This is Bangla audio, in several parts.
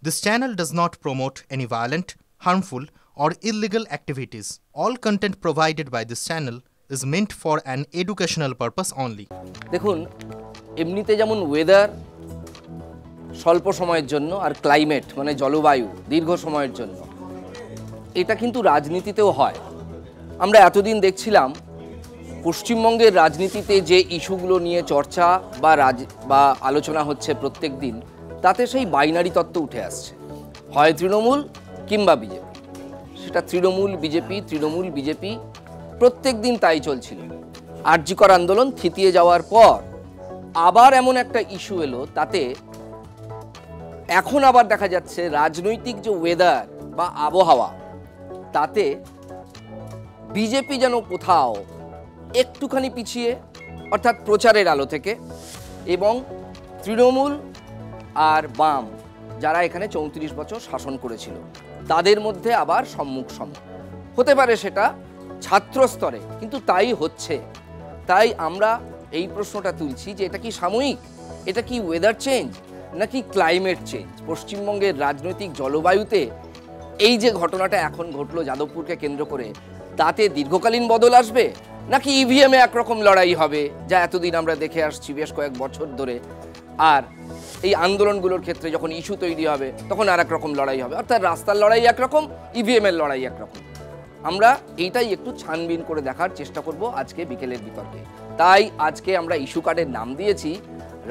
This channel does not promote any violent, harmful, or illegal activities. All content provided by this channel is meant for an educational purpose only. দেখুন, এমনিতে যেমন ওয়েদার স্বল্প সময়ের জন্য আর ক্লাইমেট মানে জলবায়ু দীর্ঘ সময়ের জন্য, এটা কিন্তু রাজনীতিতেও হয়। আমরা এতদিন দেখছিলাম পশ্চিমবঙ্গের রাজনীতিতে যে ইস্যুগুলো নিয়ে চর্চা বা আলোচনা হচ্ছে প্রত্যেক দিন, তাতে সেই বাইনারি তত্ত্ব উঠে আসছে, হয় তৃণমূল কিংবা বিজেপি। সেটা তৃণমূল বিজেপি প্রত্যেক দিন তাই চলছিল। আরজি কর আন্দোলন থিতিয়ে যাওয়ার পর আবার এমন একটা ইস্যু এলো, তাতে এখন আবার দেখা যাচ্ছে রাজনৈতিক যে ওয়েদার বা আবহাওয়া, তাতে বিজেপি যেন কোথাও একটুখানি পিছিয়ে, অর্থাৎ প্রচারের আলো থেকে, এবং তৃণমূল আর বাম যারা এখানে 34 বছর শাসন করেছিল তাদের মধ্যে আবার সম্মুখ হতে পারে। সেটা ছাত্র স্তরে কিন্তু তাই হচ্ছে। তাই আমরা এই প্রশ্নটা তুলছি যে এটা কি সাময়িক, এটা কি ওয়েদার চেঞ্জ নাকি ক্লাইমেট চেঞ্জ? পশ্চিমবঙ্গের রাজনৈতিক জলবায়ুতে এই যে ঘটনাটা এখন ঘটলো যাদবপুরকে কেন্দ্র করে, তাতে দীর্ঘকালীন বদল আসবে নাকি ইভিএমে একরকম লড়াই হবে যা এতদিন আমরা দেখে আসছি বেশ কয়েক বছর ধরে, আর এই আন্দোলনগুলোর ক্ষেত্রে যখন ইস্যু তৈরি হবে তখন আর একরকম লড়াই হবে, অর্থাৎ রাস্তার লড়াই একরকম, ইভিএমের লড়াই একরকম। আমরা এইটাই একটু ছানবিন করে দেখার চেষ্টা করব আজকে বিকেলের বিতর্কে। তাই আজকে আমরা ইস্যু কার্ডের নাম দিয়েছি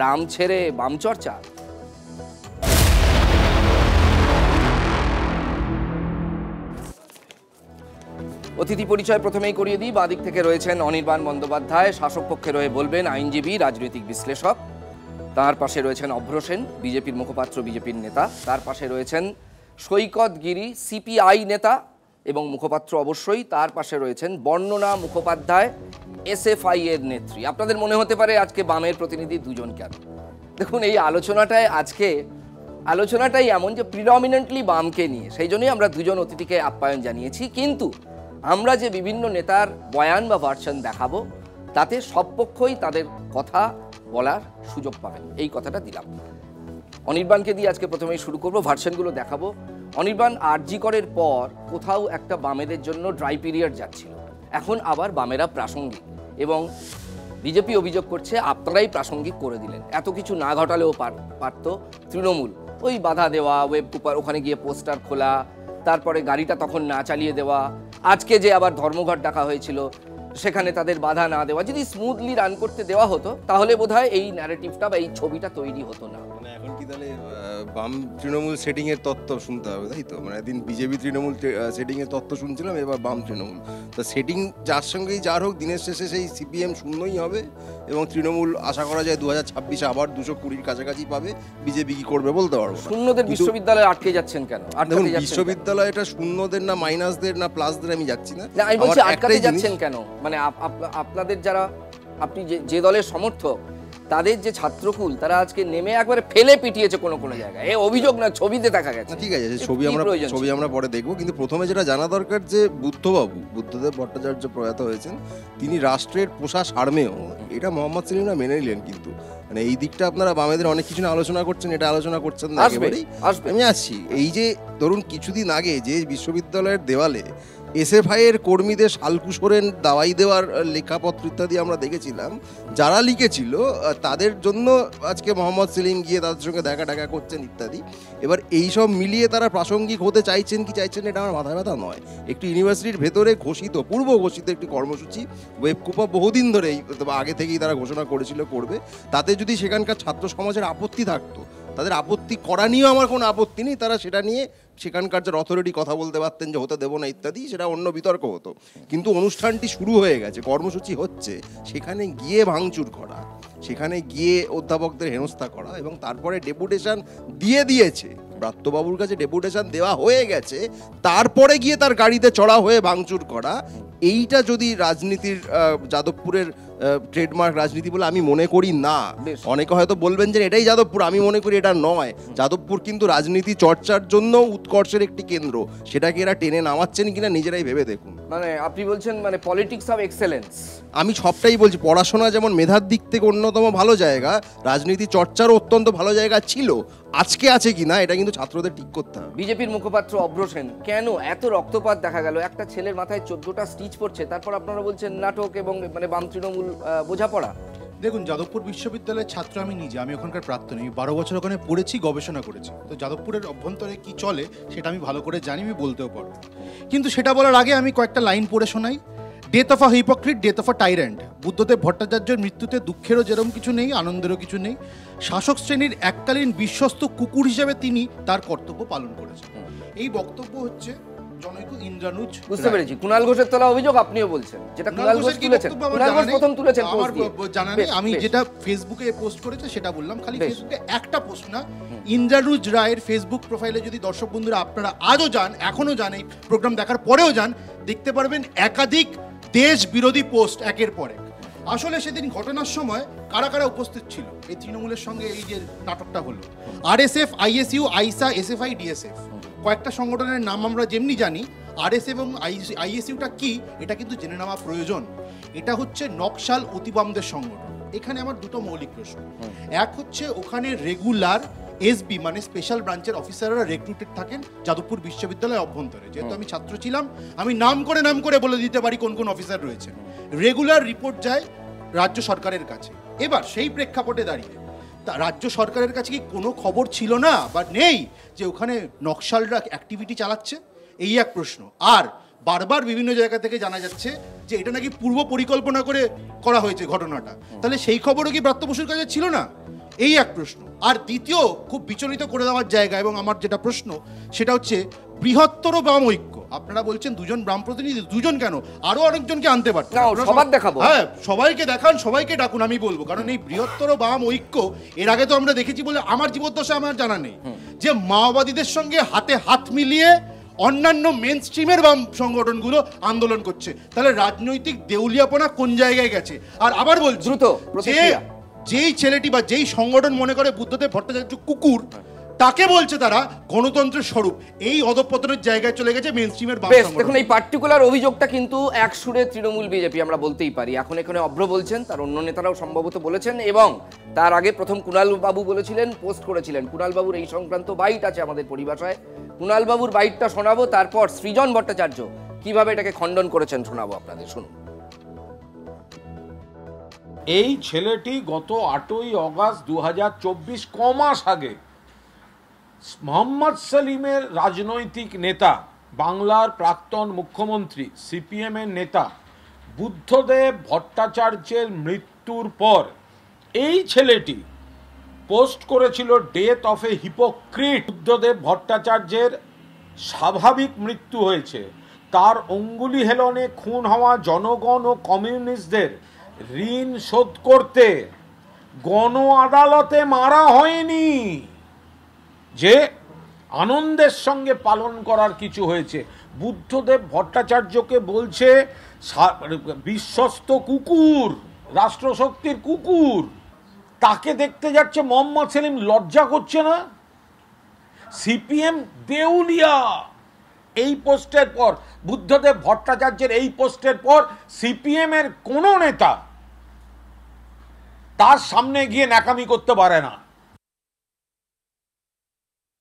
রাম ছেড়ে বাম চর্চা। অতিথি পরিচয় প্রথমেই করিয়ে দিই। বাদিক থেকে রয়েছেন অনির্বাণ বন্দ্যোপাধ্যায়, শাসক পক্ষে রয়ে বলবেন, আইনজীবী, রাজনৈতিক বিশ্লেষক। তার পাশে রয়েছেন অভ্র সেন, বিজেপির মুখপাত্র, বিজেপির নেতা। তার পাশে রয়েছেন সৈকত গিরি, সিপিআই নেতা এবং মুখপাত্র অবশ্যই। তার পাশে রয়েছেন বর্ণনা মুখোপাধ্যায়, এসএফআই এর নেত্রী। আপনাদের মনে হতে পারে আজকে বামের প্রতিনিধি দুজন কেন? দেখুন, এই আলোচনাটাই এমন যে প্রিডমিনেন্টলি বামকে নিয়ে, সেই জন্যই আমরা দুজন অতিথিকে আপ্যায়ন জানিয়েছি। কিন্তু আমরা যে বিভিন্ন নেতার বয়ান বা ভার্সন দেখাবো, তাতে সব পক্ষই তাদের কথা বলার সুযোগ পাবেন, এই কথাটা দিলাম। অনির্বাণকে দিয়ে আজকে প্রথমেই শুরু করবো, ভার্সনগুলো দেখাবো। অনির্বাণ, আরজি করের পর কোথাও একটা বামেদের জন্য ড্রাই পিরিয়ড যাচ্ছিল, এখন আবার বামেরা প্রাসঙ্গিক, এবং বিজেপি অভিযোগ করছে আপনারাই প্রাসঙ্গিক করে দিলেন। এত কিছু না ঘটালেও পারত তৃণমূল, ওই বাধা দেওয়া, ওয়েব কুপার ওখানে গিয়ে পোস্টার খোলা, তারপরে গাড়িটা তখন না চালিয়ে দেওয়া, আজকে যে আবার ধর্মঘট ডাকা হয়েছিল সেখানে তাদের বাধা না দেওয়া, যদি স্মুথলি রান করতে দেওয়া হতো তাহলে বোধহয় এই ন্যারেটিভটা বা এই ছবিটা তৈরি হতো না। মানে এখন কি তাহলে বাম তৃণমূল সেটিং এর তত্ত্ব শুনতে হবে, তাই তো? মানে একদিন বিজেপি তৃণমূল সেটিং এর তত্ত্ব শুনছিলাম, এবার বাম তৃণমূল। তো সেটিং যার সঙ্গেই যার হোক, দিনের শেষে সেই সিপিএম শূন্যই হবে, এবং তৃণমূল আশা করা যায় 2026 আবার 220 কাছাকাছি পাবে। বিজেপি কি করবে বলতে পারবো না। শূন্যদের বিশ্ববিদ্যালয়ে আটকে যাচ্ছেন কেন? দেখুন, বিশ্ববিদ্যালয় এটা শূন্যদের না মাইনাসদের না প্লাসদের আমি যাচ্ছি না, আমি বলছি আটকাতে যাচ্ছেন কেন? মানে আপনাদের যারা, আপনি যে দলের সমর্থক, তাদের যে ছাত্রকুল, তারা আজকে নেমে একবারে ফেলে পিটিয়েছে কোনো জায়গায়। এই অভিযোগ না, ছবিতে দেখা গেছে। ঠিক আছে, ছবি আমরা পরে দেখবো, কিন্তু প্রথমে যেটা জানা দরকার যে বুদ্ধদেব ভট্টাচার্য প্রয়াত হয়েছেন, তিনি রাষ্ট্রের পোষা সারমেয়, এটা মোহাম্মদ সেলিমরা মেনে নিলেন। কিন্তু মানে এই দিকটা আপনারা বামেদের অনেক কিছু আলোচনা করছেন, এটা আলোচনা করছেন না একেবারেই। আমি আসছি, এই যে ধরুন কিছুদিন আগে যে বিশ্ববিদ্যালয়ের দেওয়ালে এসএফআই এর কর্মীদের শালকুশোরের দাওয়াই দেওয়ার লেখাপত্র ইত্যাদি আমরা দেখেছিলাম, যারা লিখেছিল তাদের জন্য আজকে মোহাম্মদ সেলিম গিয়ে তাদের সঙ্গে দেখা করছেন ইত্যাদি। এবার এই সব মিলিয়ে তারা প্রাসঙ্গিক হতে চাইছেন কি চাইছেন এটা আমার মাথায় ব্যথা নয়। একটি ইউনিভার্সিটির ভেতরে পূর্ব ঘোষিত একটি কর্মসূচি, ওয়েবকুপা বহুদিন ধরেই, আগে থেকেই তারা ঘোষণা করেছিল করবে। তাতে যদি সেখানকার ছাত্র সমাজের আপত্তি থাকতো, তাদের আপত্তি করা নিয়েও আমার কোনো আপত্তি নেই, তারা সেটা নিয়ে সেখানকার যে অথরিটি কথা বলতে পারতেন যে হতে দেবো না ইত্যাদি, সেটা অন্য বিতর্ক হতো। কিন্তু অনুষ্ঠানটি শুরু হয়ে গেছে, কর্মসূচি হচ্ছে, সেখানে গিয়ে ভাঙচুর করা, সেখানে গিয়ে অধ্যাপকদের হেনস্থা করা, এবং তারপরে ডেপুটেশন দিয়েছে, ব্রাত্যবাবুর কাছে ডেপুটেশন দেওয়া হয়ে গেছে, তারপরে গিয়ে তার গাড়িতে চড়া হয়ে ভাঙচুর করা, এইটা যদি রাজনীতির যাদবপুরের ট্রেডমার্ক রাজনীতি বলে আমি মনে করি না। বেশ। অনেকে হয়তো বলবেন যে এটাই যাদবপুর, আমি মনে করি এটা নয়। যাদবপুর কিন্তু রাজনীতি চর্চার জন্য উৎকর্ষের একটি কেন্দ্র, সেটাকে এরা টেনে নামাচ্ছেন কিনা নিজেরাই ভেবে দেখুন। মানে আপনি বলছেন মানে পলিটিক্স অফ এক্সেলেন্স। আমি সবটাই বলছি, পড়াশোনা যেমন মেধার দিক থেকে অন্যতম ভালো জায়গা, রাজনীতি চর্চারও অত্যন্ত ভালো জায়গা ছিল, আজকে আছে কিনা এটা কিন্তু ছাত্রদের ঠিক করতে হবে। বিজেপির মুখপাত্র অভ্র সেন, কেন এত রক্তপাত দেখা গেল? একটা ছেলের মাথায় 14টা স্টিচ পড়ছে, তারপর আপনারা বলছেন নাটক এবং মানে বাম তৃণমূল বোঝাপড়া। দেখুন, যাদবপুর বিশ্ববিদ্যালয়ের ছাত্র আমি নিজে, আমি ওখানকার প্রাক্তন, আমি 12 বছর ওখানে পড়েছি, গবেষণা করেছি। তো যাদবপুরের অভ্যন্তরে কি চলে সেটা আমি ভালো করে জানি, আমি বলতেও পারবো। কিন্তু সেটা বলার আগে আমি কয়েকটা লাইন পড়ে শোনাই। Death of a hypocrite, death of a টাইরেন্ট। Buddhadeb ভট্টাচার্যের মৃত্যুতে দুঃখেরও যেরকম কিছু নেই, আনন্দেরও কিছু নেই। শাসক শ্রেণীর এককালীন বিশ্বস্ত কুকুর হিসেবে তিনি তার কর্তব্য পালন করেছেন। এই বক্তব্য হচ্ছে জনৈক ইন্দ্রানুজ। বুঝতে পেরেছি। কুণাল ঘোষের তোলা অভিযোগ আপনিও বলছেন, যেটা কুণাল ঘোষ তুলেছেন। কুণাল ঘোষ প্রথম তুলেছেন, আমার জানা নেই, আমি যেটা ফেসবুকে পোস্ট করেছে সেটা বললাম। খালি ফেসবুকে একটা পোস্ট না, ইন্দ্রানুজ রায়ের ফেসবুক প্রোফাইলে যদি দর্শক বন্ধুরা আপনারা আজও যান, এখনো যান, এই প্রোগ্রাম দেখার পরেও যান, দেখতে পারবেন একাধিক দেশ বিরোধী পোস্ট একের পর এক। আসলে সেদিন ঘটনার সময় কারা কারা উপস্থিত ছিল এই তৃণমূলের সঙ্গে, এই যে নাটকটা হলো, আরএসএফ, আইএসইউ, আইসা, এসএফআই, ডিএসএফ, কয়েকটা সংগঠনের নাম আমরা যেমনি জানি। আরএসএফ এবং আইএসইউটা কি এটা কিন্তু জেনে নেওয়া প্রয়োজন। এটা হচ্ছে নকশাল অতিবামদের সংগঠন। এখানে আমার দুটো মৌলিক প্রশ্ন। এক হচ্ছে, ওখানে রেগুলার এসবি মানে স্পেশাল ব্রাঞ্চের অফিসাররা রিক্রুটেড থাকেন যাদবপুর বিশ্ববিদ্যালয়ের অভ্যন্তরে। যেহেতু আমি ছাত্র ছিলাম, আমি নাম করে বলে দিতে পারি কোন কোন অফিসার রয়েছে। রেগুলার রিপোর্ট যায় রাজ্য সরকারের কাছে। এবার সেই প্রেক্ষাপটে দাঁড়িয়ে রাজ্য সরকারের কাছে কি কোনো খবর ছিল না বা নেই যে ওখানে নকশালরা অ্যাক্টিভিটি চালাচ্ছে? এই এক প্রশ্ন। আর বারবার বিভিন্ন জায়গা থেকে জানা যাচ্ছে যে এটা নাকি পূর্ব পরিকল্পনা করে করা হয়েছে ঘটনাটা। তাহলে সেই খবরও কি ব্রাত্য বসুর কাছে ছিল না? এই এক প্রশ্ন। আর দ্বিতীয় খুব বিচলিত করে দেওয়ার জায়গা এবং আমার যেটা প্রশ্ন সেটা হচ্ছে বৃহত্তর বাম ঐক্য। আপনারা বলছেন দুজন বাম প্রতিনিধি, দুজন কেন, আরো অনেকজনকে আনতে পারতেন। হ্যাঁ, সবাইকে দেখান, সবাইকে ডাকুন, আমি বলবো। কারণ এই বৃহত্তর বাম ঐক্য এর আগে তো আমরা দেখেছি বলে আমার জীবদ্দশা আমার জানা নেই যে মাওবাদীদের সঙ্গে হাতে হাত মিলিয়ে অন্যান্য মেন স্ট্রিমের বাম সংগঠনগুলো আন্দোলন করছে। তাহলে রাজনৈতিক দেউলিয়াপনা কোন জায়গায় গেছে? আর আবার বলছি, যেই ছেলেটি বা যেই সংগঠন মনে করে বুদ্ধদেব ভট্টাচার্য কুকুর, তাকে বলছে তারা গণতন্ত্রের স্বরূপ। এই অধঃপতনের জায়গায় চলে গেছে মেইন স্ট্রিমের বাম সংগঠন। দেখুন, এই পার্টিকুলার অভিযোগটা কিন্তু এক সুরে তৃণমূল বিজেপি আমরা বলতেই পারি। এখন এখানে অভ্র বলছেন, তার অন্য নেতারাও সম্ভবত বলেছেন, এবং তার আগে প্রথম কুণাল বাবু বলেছিলেন, পোস্ট করেছিলেন। কুণাল বাবুর এই সংক্রান্ত বাইট আছে আমাদের পরিভাষায়। কুণাল বাবুর বাইটটা শোনাবো, তারপর সৃজন ভট্টাচার্য কিভাবে এটাকে খণ্ডন করেছেন শোনাবো আপনাদের, শুনুন। এই ছেলেটি গত 8ই অগাস্ট 2024, কমাস আগে মোহাম্মদ সেলিমের রাজনৈতিক নেতা, বাংলার প্রাক্তন মুখ্যমন্ত্রী, সিপিএম এর নেতা বুদ্ধদেব ভট্টাচার্যের মৃত্যুর পর এই ছেলেটি পোস্ট করেছিল death of A hypocrite. Buddhadeb ভট্টাচার্যের স্বাভাবিক মৃত্যু হয়েছে, তার অঙ্গুলি হেলনে খুন হওয়া জনগণ ও কমিউনিস্টদের ঋণ শোধ করতে গণ আদালতে মারা হয়নি, যে আনন্দের সঙ্গে পালন করার কিছু হয়েছে। বুদ্ধদেব ভট্টাচার্যকে বলছে বিশ্বস্ত কুকুর, রাষ্ট্রশক্তির কুকুর। তাকে দেখতে যাচ্ছে মোহাম্মদ সেলিম, লজ্জা করছে না? সিপিএম দেউলিয়া। এই পোস্টের পর, বুদ্ধদেব ভট্টাচার্যের এই পোস্টের পর সিপিএম এর কোন নেতা তার সামনে গিয়ে ন্যাকামি করতে পারে না।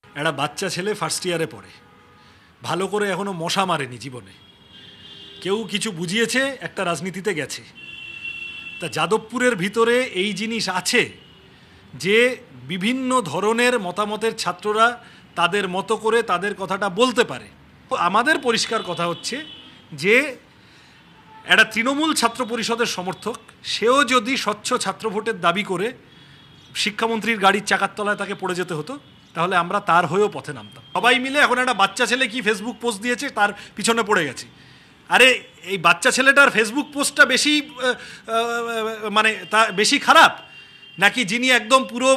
একটা বাচ্চা ছেলে ফার্স্ট ইয়ারে পড়ে, ভালো করে এখনো মশা মারেনি জীবনে, কেউ কিছু বুঝিয়েছে, একটা রাজনীতিতে গেছে। তা যাদবপুরের ভিতরে এই জিনিস আছে যে বিভিন্ন ধরনের মতামতের ছাত্ররা তাদের মতো করে তাদের কথাটা বলতে পারে। আমাদের পরিষ্কার কথা হচ্ছে যে একটা তৃণমূল ছাত্র পরিষদের সমর্থক, সেও যদি স্বচ্ছ ছাত্র ভোটের দাবি করে শিক্ষামন্ত্রীর গাড়ির চাকার তলায় তাকে পড়ে যেতে হতো, তাহলে আমরা তার হয়েও পথে নামতাম। সবাই মিলে এখন একটা বাচ্চা ছেলে কি ফেসবুক পোস্ট দিয়েছে তার পিছনে পড়ে গেছে। আরে এই বাচ্চা ছেলেটার ফেসবুক পোস্টটা বেশি মানে তা বেশি খারাপ, নাকি যিনি একদম পুরো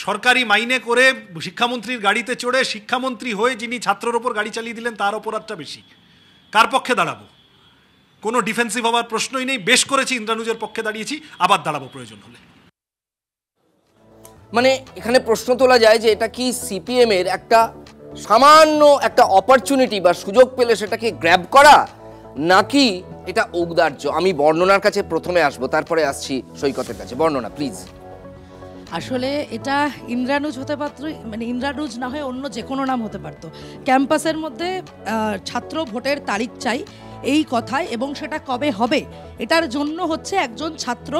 সরকারি মাইনে করে শিক্ষামন্ত্রীর গাড়িতে চড়ে শিক্ষামন্ত্রী হয়ে যিনি ছাত্রের ওপর গাড়ি চালিয়ে দিলেন তার অপরাধটা বেশি? কার পক্ষে দাঁড়াবো? কোনো ডিফেন্সিভ হওয়ার প্রশ্নই নেই। বেশ করেছি, ইন্দ্রানুজের পক্ষে দাঁড়িয়েছি, আবার দাঁড়াবো প্রয়োজন হলে। মানে এখানে প্রশ্ন তোলা যায় যে এটা কি সিপিএম এর একটা সামান্য একটা অপরচুনিটি বা সুযোগ পেলে সেটাকে গ্র্যাব করা, নাকি এটা ঔদার্য? আমি বর্ণনার কাছে প্রথমে আসবো, তারপরে আসছি সৈকতের কাছে। বর্ণনা প্লিজ। আসলে এটা ইন্দ্রানুজ হতে পারত, মানে ইন্দ্রানুজ না হয়ে অন্য যে কোনো নাম হতে পারতো। ক্যাম্পাসের মধ্যে ছাত্র ভোটের তারিখ চাই এই কথায়, এবং সেটা কবে হবে এটার জন্য হচ্ছে একজন ছাত্র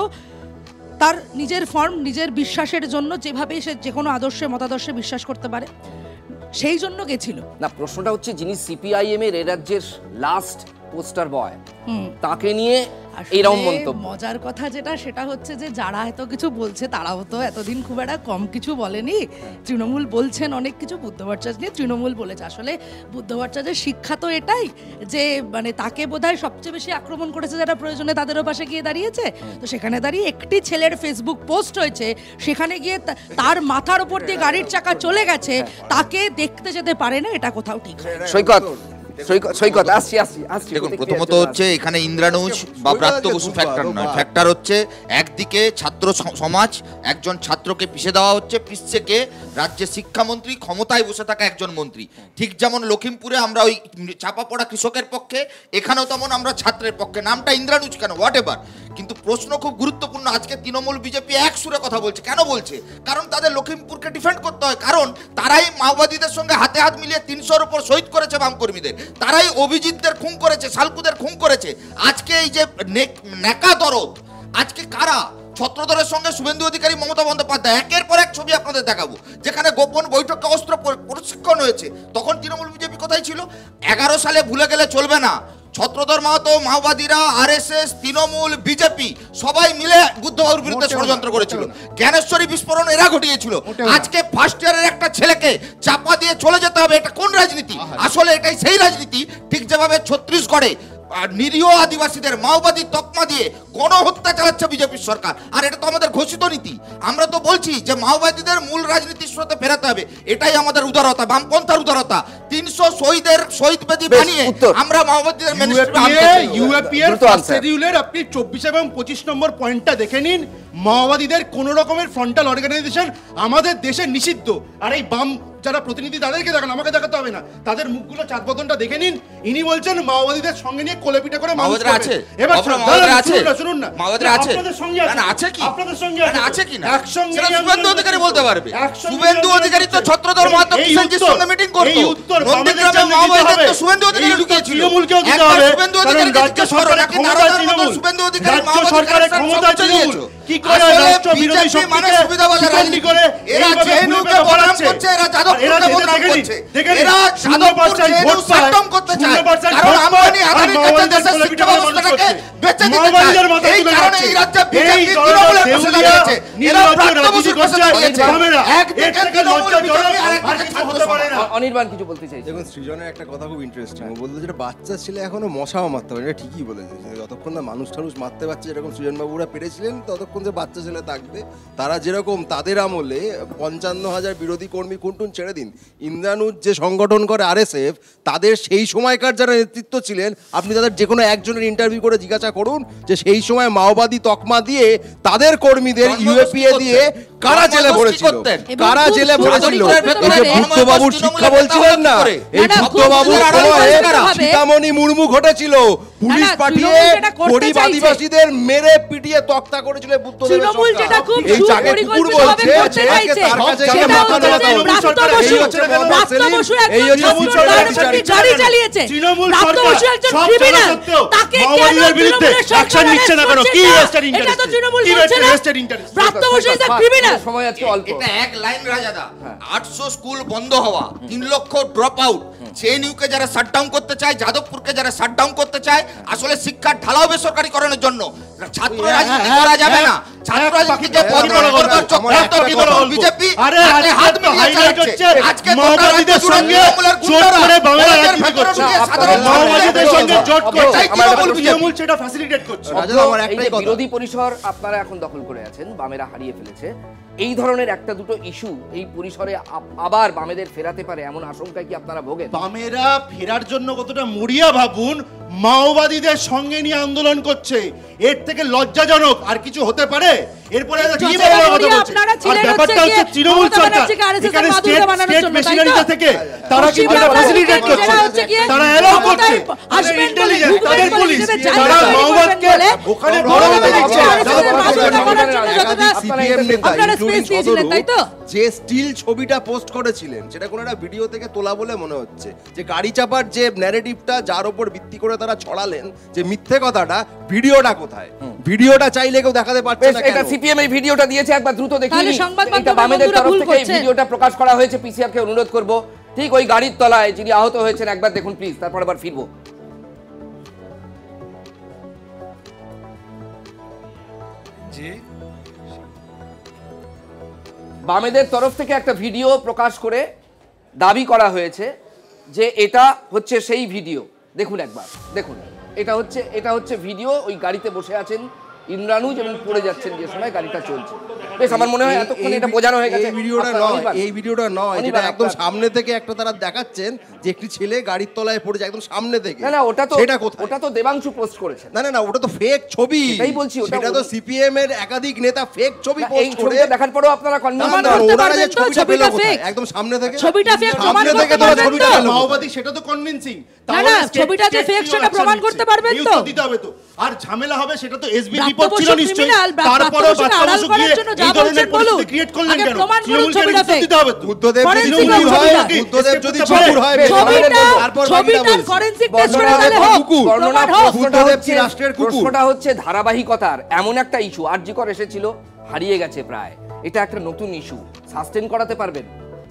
তার নিজের ফর্ম, নিজের বিশ্বাসের জন্য যেভাবে সে যে কোনো আদর্শে মতাদর্শে বিশ্বাস করতে পারে সেই জন্য গেছিল। না, প্রশ্নটা হচ্ছে যিনি সিপিআইএম এর এ রাজ্যের লাস্ট পোস্টার বয়, তাকে নিয়ে এইরকম মন্তব্য। মজার কথা যেটা সেটা হচ্ছে যে যারা এত কিছু বলছে তারাও তো এতদিন খুব একটা কম কিছু বলেনি। তৃণমূল বলছেন অনেক কিছু, বুদ্ধ ভট্টাচার্য নিয়ে তৃণমূল বলেছে। আসলে বুদ্ধ ভট্টাচার্যের শিক্ষা তো এটাই যে মানে তাকে বোধহয় সবচেয়ে বেশি আক্রমণ করেছে যারা প্রয়োজনে তাদেরও পাশে গিয়ে দাঁড়িয়েছে। তো সেখানে দাঁড়িয়ে একটি ছেলের ফেসবুক পোস্ট হয়েছে, সেখানে গিয়ে তার মাথার উপর দিয়ে গাড়ির চাকা চলে গেছে, তাকে দেখতে যেতে পারে না, এটা কোথাও ঠিক। সৈকত আসছি। দেখুন, প্রথমত হচ্ছে এখানে ইন্দ্রানুজ বা ব্রাত্য বসু ফ্যাক্টর নয়। ফ্যাক্টর হচ্ছে একদিকে ছাত্র সমাজ, একজন ছাত্রকে পিষে দেওয়া হচ্ছে, পিষছে কে? রাজ্যের শিক্ষামন্ত্রী, ক্ষমতায় বসে থাকা একজন মন্ত্রী। ঠিক যেমন লখিমপুরে আমরা ওই চাপা পড়া কৃষকের পক্ষে, এখানেও তেমন আমরা ছাত্রের পক্ষে। নামটা ইন্দ্রানুজ কেন, হোয়াট এভার, কিন্তু প্রশ্ন খুব গুরুত্বপূর্ণ। আজকে তৃণমূল বিজেপি এক সুরে কথা বলছে। কেন বলছে? কারণ তাদের লখিমপুরকে ডিফেন্ড করতে হয়, কারণ তারাই মাওবাদীদের সঙ্গে হাতে হাত মিলিয়ে 300-র উপর শহীদ করেছে বামকর্মীদের, তারাই অভিজিৎদের খুন করেছে, শালকুদের খুন করেছে। আজকে এই যে নেকা দরদ, আজকে কারা? ছত্রধরের সঙ্গে শুভেন্দু অধিকারী, মমতা বন্দ্যোপাধ্যায়, একের পর এক ছবি আপনাদের দেখাবো, যেখানে গোপন বৈঠকে অস্ত্র প্রশিক্ষণ হয়েছে। তখন তৃণমূল বিজেপি কোথায় ছিল? 11 সালে ভুলে গেলে চলবে না। ছত্রধর মাহাতো, মাওবাদীরা, আরএসএস, তৃণমূল, বিজেপি সবাই মিলে বুদ্ধবাবুর বিরুদ্ধে ষড়যন্ত্র করেছিল। জ্ঞানেশ্বরী বিস্ফোরণ এরা ঘটিয়েছিল। আজকে ফার্স্ট ইয়ারের একটা ছেলেকে চাপা দিয়ে চলে যেতে হবে, এটা কোন রাজনীতি? আসলে এটাই সেই রাজনীতি, ঠিক যেভাবে ছত্তিশগড়ে নিরীহ আদিবাসীদের মাওবাদী তকমা দিয়ে গণহত্যা চালাচ্ছে বিজেপির সরকার। আর এটা তো আমাদের ঘোষিত নীতি। আমরা তো বলছি যে মাওবাদীদের মূল রাজনীতির স্রোতে ফেরাতে হবে, এটাই আমাদের উদারতা, বামপন্থার উদারতা। 300 শহীদের শহীদ বেদি বানিয়ে আমরা মাওবাদীদের ইউএপিএর ফার্স্ট শিডিউলের আপনি 24 এবং 25 নম্বর পয়েন্টটা দেখে নিন। মাওবাদীদের কোন রকমের ফ্রন্টাল অর্গানাইজেশন আমাদের দেশে নিষিদ্ধ। আর এই বাম যারা প্রতিনিধি তাদেরকে দেখান, আমাকে দেখাতে হবে না, তাদের মুখগুলো চাঁদবদনটা দেখে নিন। ইনি বলছেন মাওবাদীদের সঙ্গে নিয়ে কোলেপিটা করে মানুষ আছে। এবার শুনুন না, মাওবাদীরা আছে, আপনাদের সঙ্গে আছে কি? আপনাদের সঙ্গে আছে কি না? একসঙ্গে শুভেন্দু অধিকারী বলতে পারবে। শুভেন্দু অধিকারী তো ছত্রধর মাহাতো কিষাণজির সঙ্গে মিটিং করতো। নন্দীগ্রামে মাওবাদীদের তো শুভেন্দু অধিকারী ঢুকিয়েছিল। তৃণমূলকেও দিতে হবে, শুভেন্দু অধিকারী রাজ্য সরকারের ক্ষমতা তৃণমূল, শুভেন্দু অধিকারী রাজ্য সরকারের ক্ষমতা তৃণমূল। কি করে রাষ্ট্র বিরোধী শক্তিকে রাজনীতি করে এরা জেএনইউকে বদনাম করছে, এরা যাদবপুরকে বদনাম করছে, এরা যাদবপুর জেএনইউ শাটডাউন করতে চায়, কারণ আম্বানি আদানির কাছে দেশের শিক্ষা ব্যবস্থাটাকে বেচে দিতে চায়। এই কারণে এই রাজ্যে বিজেপি তৃণমূলের পাশে দাঁড়িয়েছে। এরা ব্রাত্য বসুর পাশে দাঁড়িয়েছে। একদিকে তৃণমূল বিজেপি, আরেকদিকে ছাত্র সমাজ। অনির্বাণ কিছু বলতে চাইছে। দেখুন, সৃজনের একটা কথা খুব ইন্টারেস্টিং। ও বলতে যেটা বাচ্চা ছেলে এখনো মশাও মারতে পারে, এটা ঠিকই বলেছে। যতক্ষণ না মানুষ টানুষ মারতে পারছে, যেরকম সৃজনবাবুরা পেরেছিলেন, ততক্ষণ যে বাচ্চা ছেলে থাকবে। তারা যেরকম তাদের আমলে 55,000 বিরোধী কর্মী কুন্টুন ছেড়ে দিন, ইন্দ্রানুজ যে সংগঠন করে আরএসএফ, তাদের সেই সময়কার যারা নেতৃত্ব ছিলেন, আপনি তাদের যে কোনো একজনের ইন্টারভিউ করে জিজ্ঞাসা করুন যে সেই সময় মাওবাদী তকমা দিয়ে তাদের কর্মীদের ইউএপিএ দিয়ে কারা জেলে ভরেছিল, কারা জেলে ভরেছিল। এই যে বুদ্ধবাবুর শিক্ষা বলছিলেন না, এই বুদ্ধবাবুর সময়ে সীতামণি মুর্মু ঘটেছিল। পুলিশ পাঠিয়ে গরিব আদিবাসীদের মেরে পিটিয়ে তক্তা করেছিল বুদ্ধদেবের সরকার। এই যাকে কুকুর বলছে, তার কাছে গিয়ে মাথা নোয়াতে হবে। এই হচ্ছে গাড়ি চালিয়েছে তৃণমূল সরকার, সব জানা সত্ত্বেও মাওবাদীদের বিরুদ্ধে অ্যাকশন নিচ্ছে না কেন? কি ওয়েস্টার্ন ইন্টারেস্ট? এটা তো তৃণমূল বলছে না, western interest. Bratya Basu is a criminal. সময় আছে অল্প। এটা এক লাইন রাজাদা। 800 স্কুল বন্ধ হওয়া, 3 লক্ষ ড্রপ আউট, জেএনইউকে যারা শাটডাউন করতে চায়, যাদবপুরকে যারা শাটডাউন করতে চায়, আসলে শিক্ষার ঢালাও বেসরকারীকরণের জন্য। ছাত্র রাজনীতি করা যাবে না। ছাত্র রাজনীতিতে বদনাম করবার চক্রান্ত তৃণমূল বিজেপি হাত মিলিয়ে চালাচ্ছে। আজকে মাওবাদীদের সঙ্গে জোট করে বাংলা রাজনীতি করছে, মাওবাদীদের সঙ্গে জোট করছে, তৃণমূল সেটা ফ্যাসিলিটেট করছে। আমার একটাই কথা, বিরোধী পরিসর আপনারা এখন দখল করে আছেন, বামেরা হারিয়ে ফেলেছে। এই ধরনের একটা দুটো ইস্যু এই পরিসরে আবার বামেদের ফেরাতে পারে এমন আশঙ্কায় কি আপনারা ভোগেন? বামেরা ফেরার জন্য কতটা মরিয়া ভাবুন, মাওবাদীদের সঙ্গে নিয়ে আন্দোলন করছে, এর থেকে লজ্জাজনক আর কিছু হতে পারে? এরপরে কি বলার কথা বলছে? আর ব্যাপারটা হচ্ছে তৃণমূল সরকার এখানে স্টেট মেশিনারিজ থেকে তারা কি ফ্যাসিলিটেট করছে, তারা এলাও করছে, তাদের ইন্টেলিজেন্স, তাদের পুলিশ, তারা মাওবাদকে ওখানে বড় হতে দিচ্ছে। সিপিএম নেতা ইনক্লুডিং সদরু যে স্টিল ছবিটা পোস্ট করেছিলেন, সেটা কোনো একটা ভিডিও থেকে তোলা বলে মনে হচ্ছে, যে গাড়ি চাপার যে ন্যারেটিভটা যার উপর ভিত্তি করে তারা ছড়ালেন যে মিথ্যে কথাটা, ভিডিওটা কোথায়? ভিডিওটা চাইলে কেউ দেখাতে পারছে না। এটা সিপিএম এই ভিডিওটা দিয়েছে, একবার দ্রুত দেখিয়ে নিন। এটা বামেদের তরফ থেকে এই ভিডিওটা প্রকাশ করা হয়েছে। পিসিআর কে অনুরোধ করব, ঠিক ওই গাড়ির তলায় যিনি আহত হয়েছেন একবার দেখুন প্লিজ, তারপর আবার ফিরবো। যে বামেদের তরফ থেকে একটা ভিডিও প্রকাশ করে দাবি করা হয়েছে যে এটা হচ্ছে সেই ভিডিও। দেখুন একবার, দেখুন এটা হচ্ছে ভিডিও। ওই গাড়িতে বসে আছেন ইন্দ্রানুজ এবং পড়ে যাচ্ছেন যে সময় গাড়িটা চলছে। বেশ, আমার মনে হয় এতক্ষণ এটা বোঝানো হয়ে গেছে। এই ভিডিওটা নয়, যেটা একদম সামনে থেকে একটা তারা দেখাচ্ছেন যে একটি ছেলে গাড়ির তলায় পড়ে যায় একদম সামনে থেকে। না, ওটা তো দেবাংশু পোস্ট করেছে। না, ওটা তো ফেক ছবি। এটাই বলছি, ওটা তো সিপিএম এর একাধিক নেতা ফেক ছবি পোস্ট করে। এই দেখার পরেও আপনারা কনফার্ম করতে পারবেন তো ছবিটা ফেক? একদম সামনে থেকে ছবিটা ফেক প্রমাণ করতে পারবেন তো? ছবিটা মাওবাদী, সেটা তো কনভিন্সিং। না, ছবিটা যে ফেক সেটা প্রমাণ করতে পারবেন তো? দিতে হবে তো। আর ঝামেলা হবে, সেটা তো এসবি রিপোর্ট ছিল নিশ্চয়ই। তারপরে বাচ্চাবসু গিয়ে এই ধরনের পরিস্থিতি ক্রিয়েট করলেন কেন? তৃণমূলকে দিতে হবে তো। বুদ্ধদেব যদি চুর হয়, ছবিটার ফরেনসিক টেস্ট করে তাহলে হোক। বুদ্ধদেব কি রাষ্ট্রের কুকুর? প্রশ্নটা হচ্ছে ধারাবাহিকতার। এমন একটা ইস্যু আরজিকর এসেছিল, হারিয়ে গেছে প্রায়, এটা একটা নতুন ইস্যু, সাস্টেন করাতে পারবেন?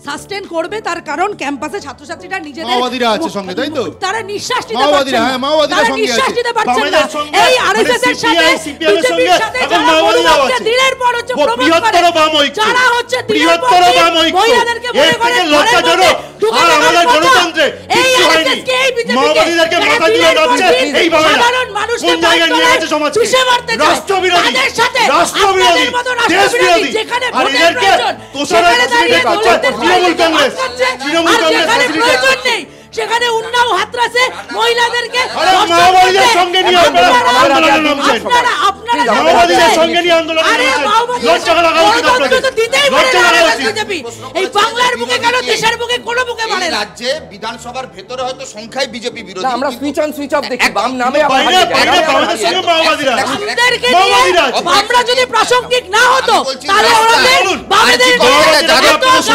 সাস্টেন করবে, তার কারণ ক্যাম্পাসে ছাত্রছাত্রীরা নিজেদের মাওবাদীরা আছে সঙ্গে, তাই তো? তারা নিঃশ্বাস নিতে মাওবাদীরা, পারছেন না। হ্যাঁ, মাওবাদীরা তারা সঙ্গে নিঃশ্বাস আছে। নিতে পারছেন না। বামেদের সঙ্গে, এই আরএসএস এর সাথে সিপিএম এর সঙ্গে সাথে এখন যারা মাওবাদীরাও মনোভাবকে আছে। দিনের পর হচ্ছে প্রমাণ করে, বৃহত্তর বাম ঐক্য, যারা হচ্ছে দিনের পর বৃহত্তর দিন বাম ঐক্য, মহিলাদেরকে মনে করে লজ্জাজনক। আর আমাদের গণতন্ত্রে এই কিচ্ছু হয়নি। আরএসএসকে এই বিজেপিকে মাওবাদীদেরকে মাথা দিয়ে নাচছে এই বামেরা। সাধারণ মানুষকে কোন জায়গায় নিয়ে গেছে সমাজকে? পিষে মারতে চায়। রাষ্ট্রবিরোধী, তাদের সাথে রাষ্ট্রবিরোধী, আপনাদের মতো দেশবিরোধী। যেখানে আর ভোটের এদেরকে প্রয়োজন, তোষারা সেখানে দাঁড়িয়ে করছে দলিতদের তৃণমূল কংগ্রেস। তৃণমূল আর কংগ্রেস যেখানে facilitate প্রয়োজন করছে। নেই সেখানে উন্নাও হাতরাসে মহিলাদেরকে আরে মাওবাদীদের সঙ্গে নিয়ে আন্দোলনে নামছেন। আপনারা মাওবাদীদের সঙ্গে নিয়ে আন্দোলনে আরে নামছেন। মাওবাদীদের লজ্জা লাগা উচিত আপনাদের। তো দিতেই পারে লজ্জা না লাগা উচিত। বিজেপি। এই বাংলার বুকে কেন দেশের বুকে কোনো বুকে পারে না? রাজ্যে বিধানসভার ভেতরে হয়তো সংখ্যায় বিজেপি বিরোধী, না, আমরা সুইচ অন সুইচ অফ দেখি, বাম নামে আবার বাইরে হারিয়ে যায়। বাইরে বামেদের সঙ্গে মাওবাদীরা। আমাদেরকে মাওবাদীরা নিয়ে আছে। আমরা যদি প্রাসঙ্গিক না হতো আমি বলছি তাহলে রাস্তায় ওনাদের বামেদের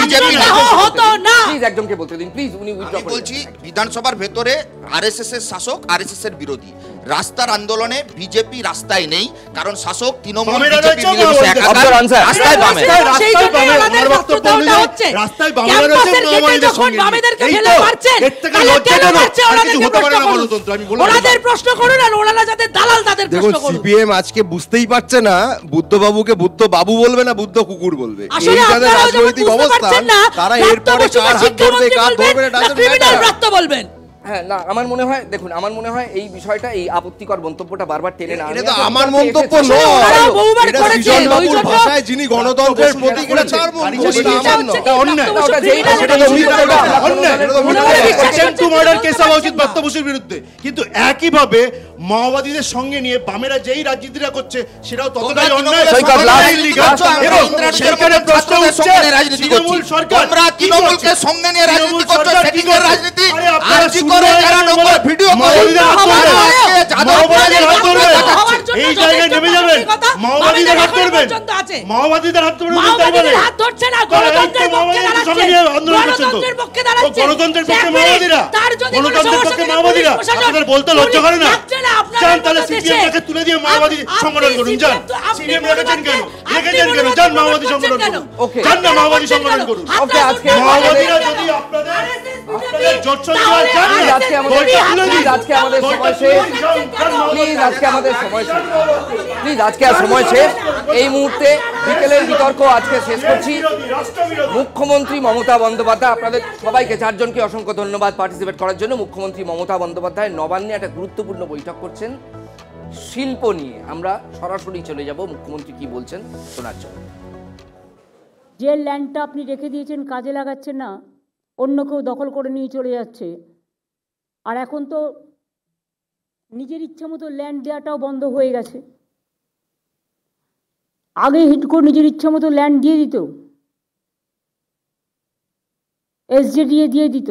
বিজেপি হতো না। প্লিজ একজনকে বলতে দিন, প্লিজ। উনি উইথড্র আমি বলছি বিধানসভার ভেতরে আরএসএস এর শাসক, আরএসএস এর বিরোধী। রাস্তার আন্দোলনে বিজেপি রাস্তায় নেই, কারণ শাসক তৃণমূল বামেরা বিজেপি রয়েছে, মিলেমিশে বামেরা একাকার। রয়েছে। answer। রাস্তায় বামে। সেই জন্যই আমাদের বক্তব্যটা হচ্ছে রাস্তায় বামেরা রয়েছে, ক্যাম্পাসের গেটে মাওবাদীদের যখন সঙ্গে। বামেদেরকে এই ফেলে তো, মারছেন, এর থেকে তাহলে কেন লজ্জাজনক মারছে? আর ওনাদেরকে কিছু হতে পারে প্রশ্ন না করুন। গণতন্ত্র, আমি বলে ওনাদের প্রশ্ন করুন, আর ওনারা যাদের দালাল তাদের দেখুন, প্রশ্ন করুন। সিপিএম আজকে বুঝতেই পারছে না বুদ্ধবাবুকে বুদ্ধ বাবু বলবে না বুদ্ধ কুকুর বলবে। আসলে এই যাদের আপনারাও যখন রাজনৈতিক বুঝতে অবস্থান, পারছেন না, তারা প্রাপ্ত এরপরে বসুকে কার হাত ধরবে, শিক্ষামন্ত্রী কার ধরবে বলবেন, না, না doesn't ক্রিমিনাল matter। প্রাপ্ত বলবেন। হ্যাঁ, না, আমার মনে হয়, দেখুন, আমার মনে হয় এই বিষয়টা, এই আপত্তিকর মন্তব্যটা বারবার টেনে না এটা তো আমার মন্তব্য নয়, ওনারাও বহুবার এটা করেছে, সৃজন ওই বাবুর জন্য- ভাষায় যিনি গণতন্ত্রের প্রতীক, এটা তার মন্তব্য, এটা আমার নয়। এটা অন্যায়। ওটা যেই না, সেটা তো উনি এটা বলবেন। অন্যায়। এটা তো ওনারা অন্যায়। attempt to murder case হওয়া উচিত ব্রাত্য বসুর বিরুদ্ধে। কিন্তু একইভাবে মাওবাদীদের সঙ্গে নিয়ে বামেরা যেই রাজনীতিটা করছে সেটাও ততটাই অন্যায়, সৈকত, ততটাই last- illegal। last আমরা এবং ইন্দ্রাণীদের সেখানে মতো প্রশ্ন ছাত্রদের উঠছে, সঙ্গে নিয়ে রাজনীতি তৃণমূল করছি। সরকার তোমরা কি তৃণমূলকে করছে? সঙ্গে নিয়ে রাজনীতি তৃণমূল করছো, সরকার কি সেটিংয়ের করছে? রাজনীতি। আরে আপনারা আরজি শুনতে করে হয় যারা না, নোংরা ভিডিও করে, মাওবাদীদের হাত আর ধরবে। আজকে যাদব মাওবাদীদের হাত ধরবে। হওয়ার জন্য এই জায়গায় যথেষ্ট নেমে যাবেন, মানবিকতা মাওবাদীদের হাত বামেদের ধরবেন, পর্যন্ত আছে। মাওবাদীদের হাত ধরবেন, তাই বলে মাওবাদীদের হাত ধরছে না, গণতন্ত্রের পক্ষে মাওবাদীদের দাঁড়াচ্ছে, সঙ্গে নিয়ে আন্দোলন করছেন তো। গণতন্ত্রের পক্ষে দাঁড়াচ্ছে। গণতন্ত্রের পক্ষে দেখবেন, মাওবাদীরা, তার যদি কোনো গণতন্ত্রের সমস্যা পক্ষে থাকে, মাওবাদীরা, পুলিশ প্রশাসন- আপনাদের বলতে লজ্জা করে না? লাগছে না আপনাদের যান তাহলে মতো সিপিএম দেশে। টাকে তুলে দিয়ে মাওবাদী আপনি সংগঠন করুন, যান। CPM তো আপনি সিপিএম মনে রেখেছেন কেন? করছেন, রেখেছেন আপনি কেন? মনে যান করছেন মাওবাদী কেন? সংগঠন করুন। Okay. যান না মাওবাদী করছেন সংগঠন কেন? করুন। Okay, আজকে মাওবাদীরা যদি আপনাদের জোট সঙ্গে যান প্লিজ, না, আজকে আমাদের বইটা তুলে দিন। প্লিজ, আজকে আমাদের বইটা সময় তুলে শেষ। দিন, যান, যান মাওবাদী। প্লিজ, আজকে আমাদের সময় শেষ। প্লিজ, আজকে আর সময় শেষ। এই মুহূর্তে বিকেলের বিতর্ক আজকে শেষ করছি। রাষ্ট্রবিরোধী। মুখ্যমন্ত্রী মমতা বন্দ্যোপাধ্যায়, আপনাদের সবাইকে, চারজনকে অসংখ্য ধন্যবাদ পার্টিসিপেট করার জন্য। মুখ্যমন্ত্রী মমতা বন্দ্যোপাধ্যায় নবান্নে একটা গুরুত্বপূর্ণ বৈঠক করছেন শিল্প নিয়ে। আমরা সরাসরি চলে যাব মুখ্যমন্ত্রী কি বলছেন শোনার জন্য। যে ল্যান্ডটা আপনি রেখে দিয়েছেন কাজে লাগাচ্ছেন না, অন্য কেউ দখল করে নিয়ে চলে যাচ্ছে। আর এখন তো নিজের ইচ্ছা মতো ল্যান্ড দেওয়াটাও বন্ধ হয়ে গেছে। আগে হিডকো নিজের ইচ্ছা মতো ল্যান্ড দিয়ে দিত, এসজেডিএ দিয়ে দিত,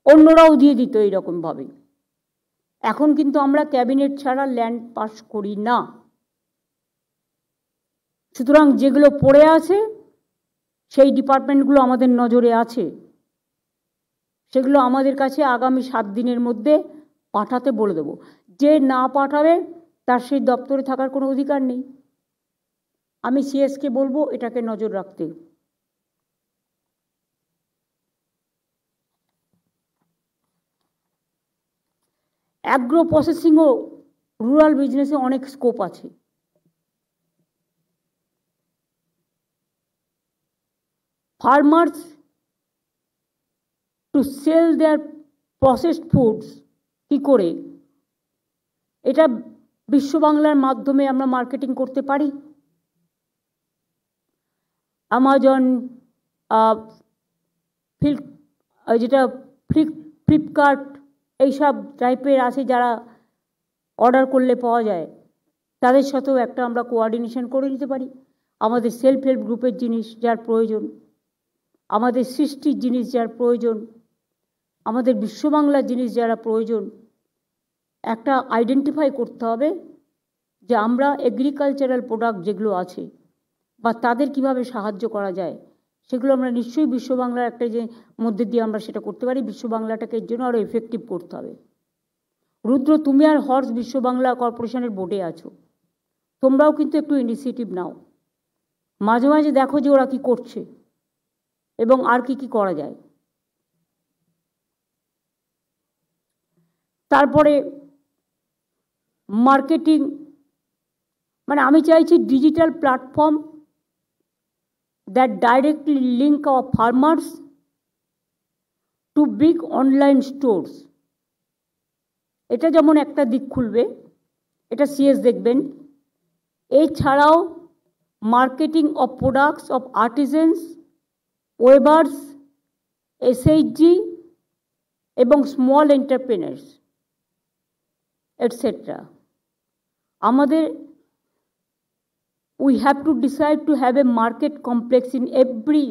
অন্যরাও দিয়ে দিত এইরকমভাবে। এখন কিন্তু আমরা ক্যাবিনেট ছাড়া ল্যান্ড পাস করি না। সুতরাং যেগুলো পড়ে আছে সেই ডিপার্টমেন্টগুলো আমাদের নজরে আছে, সেগুলো আমাদের কাছে আগামী 7 দিনের মধ্যে পাঠাতে বলে দেব। যে না পাঠাবে তার সেই দপ্তরে থাকার কোনো অধিকার নেই। আমি সিএসকে বলবো এটাকে নজর রাখতে। অ্যাগ্রো প্রসেসিংও রুরাল বিজনেসে অনেক স্কোপ আছে। Farmers to sell their processed foods কী করে, এটা বিশ্ব বাংলার মাধ্যমে আমরা মার্কেটিং করতে পারি। অ্যামাজন, যেটা ফ্লিপকার্ট, এইসব টাইপের আছে যারা অর্ডার করলে পাওয়া যায়, তাদের সাথেও একটা আমরা কোঅর্ডিনেশন করে নিতে পারি। আমাদের সেলফ হেল্প গ্রুপের জিনিস যার প্রয়োজন, আমাদের সৃষ্টির জিনিস যার প্রয়োজন, আমাদের বিশ্ব বাংলার জিনিস যারা প্রয়োজন, একটা আইডেন্টিফাই করতে হবে যে আমরা এগ্রিকালচারাল প্রোডাক্ট যেগুলো আছে বা তাদের কিভাবে সাহায্য করা যায়, সেগুলো আমরা নিশ্চয়ই বিশ্ব বাংলার একটা যে মধ্যে দিয়ে আমরা সেটা করতে পারি। বিশ্ব বাংলাটাকে এর জন্য আরও এফেক্টিভ করতে হবে। রুদ্র, তুমি আর হর্স বিশ্ব বাংলা কর্পোরেশনের বোর্ডে আছো, তোমরাও কিন্তু একটু ইনিশিয়েটিভ নাও, মাঝে মাঝে দেখো যে ওরা কি করছে এবং আর কি কি করা যায়। তারপরে মার্কেটিং, মানে আমি চাইছি digital platform that directly link our farmers to big online stores. এটা যেমন একটা দিক খুলবে, এটা সিএস দেখবেন। এছাড়াও marketing of products of artisans, weavers, SHG এবং স্মল এন্টারপ্রেনার্স এটসেট্রা। আমাদের we have to decide to have a market complex in every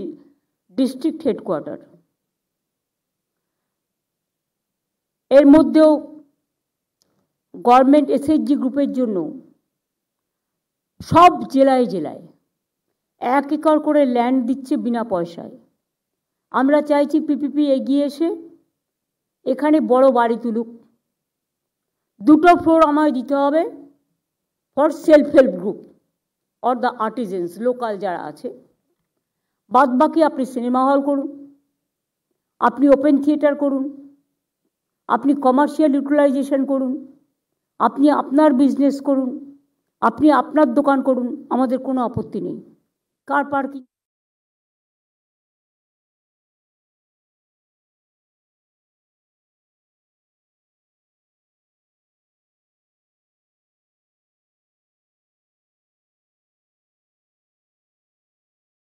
district headquarter. এর মধ্যেও গভর্নমেন্ট এসএইচজি গ্রুপের জন্য সব জেলায় জেলায় 1 একর করে ল্যান্ড দিচ্ছে বিনা পয়সায়। আমরা চাইছি পিপিপি এগিয়ে এসে এখানে বড় বাড়ি তুলুক। 2টো ফ্লোর আমায় দিতে হবে for self help group or the artisans, local যারা আছে। বাদ বাকি আপনি সিনেমা হল করুন, আপনি ওপেন থিয়েটার করুন, আপনি কমার্শিয়াল ইউটিলাইজেশন করুন, আপনি আপনার বিজনেস করুন, আপনি আপনার দোকান করুন, আমাদের কোনো আপত্তি নেই। Car parking